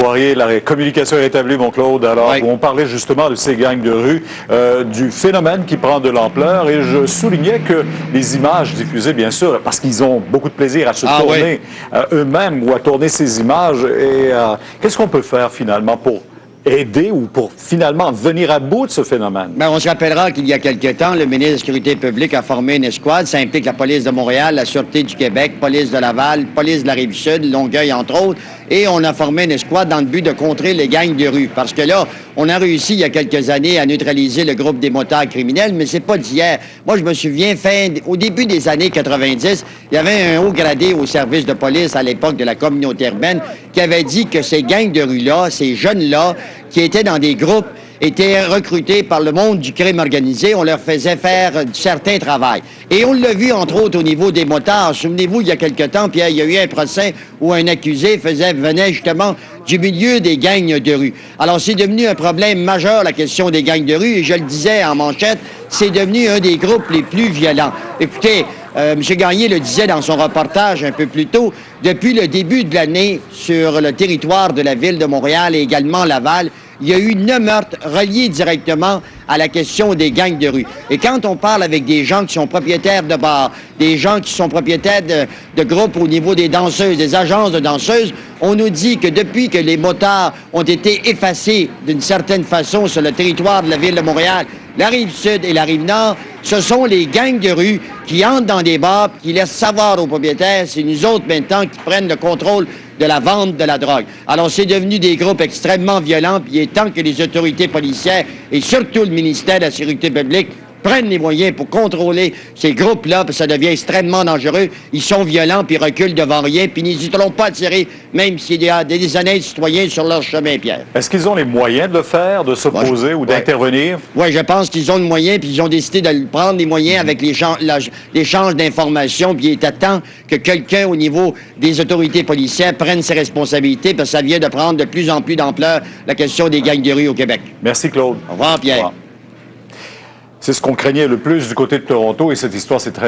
Poirier, la communication est rétablie, mon Claude. Alors, Oui. on parlait justement de ces gangs de rue, du phénomène qui prend de l'ampleur, et je soulignais que les images diffusées, bien sûr, parce qu'ils ont beaucoup de plaisir à se tourner eux-mêmes ou à tourner ces images. Et qu'est-ce qu'on peut faire finalement pour aider ou pour finalement venir à bout de ce phénomène? Bien, on se rappellera qu'il y a quelque temps, le ministre de la Sécurité publique a formé une escouade. Ça implique la police de Montréal, la Sûreté du Québec, police de Laval, police de la Rive-Sud, Longueuil, entre autres. Et on a formé une escouade dans le but de contrer les gangs de rue. Parce que là, on a réussi il y a quelques années à neutraliser le groupe des motards criminels, mais c'est pas d'hier. Moi, je me souviens, au début des années 90, il y avait un haut gradé au service de police à l'époque de la communauté urbaine qui avait dit que ces gangs de rue-là, ces jeunes-là, qui étaient dans des groupes, étaient recrutés par le monde du crime organisé. On leur faisait faire certains travail. Et on l'a vu, entre autres, au niveau des motards. Souvenez-vous, il y a quelque temps, Pierre, il y a eu un procès où un accusé venait justement du milieu des gangs de rue. Alors, c'est devenu un problème majeur, la question des gangs de rue. Et je le disais en manchette, c'est devenu un des groupes les plus violents. Écoutez, M. Gagné le disait dans son reportage un peu plus tôt, depuis le début de l'année, sur le territoire de la ville de Montréal et également Laval, il y a eu 9 meurtres reliés directement à la question des gangs de rue. Et quand on parle avec des gens qui sont propriétaires de bars, des gens qui sont propriétaires de groupes au niveau des danseuses, des agences de danseuses, on nous dit que depuis que les motards ont été effacés d'une certaine façon sur le territoire de la ville de Montréal, la Rive-Sud et la Rive-Nord, ce sont les gangs de rue qui entrent dans des bars, qui laissent savoir aux propriétaires, c'est nous autres maintenant qui prennent le contrôle de la vente de la drogue. Alors, c'est devenu des groupes extrêmement violents, puis il est temps que les autorités policières et surtout le ministère de la Sécurité publique prennent les moyens pour contrôler ces groupes-là, parce que ça devient extrêmement dangereux. Ils sont violents, puis ils reculent devant rien, puis n'hésiteront pas à tirer, même s'il y a des honnêtes citoyens sur leur chemin, Pierre. Est-ce qu'ils ont les moyens de le faire, de s'opposer ou d'intervenir? Oui, je pense qu'ils ont le moyen, puis ils ont décidé de prendre les moyens avec l'échange d'informations, puis il est à temps que quelqu'un au niveau des autorités policières prenne ses responsabilités, parce que ça vient de prendre de plus en plus d'ampleur la question des gangs de rue au Québec. Merci, Claude. Au revoir, Pierre. C'est ce qu'on craignait le plus du côté de Toronto, et cette histoire, c'est très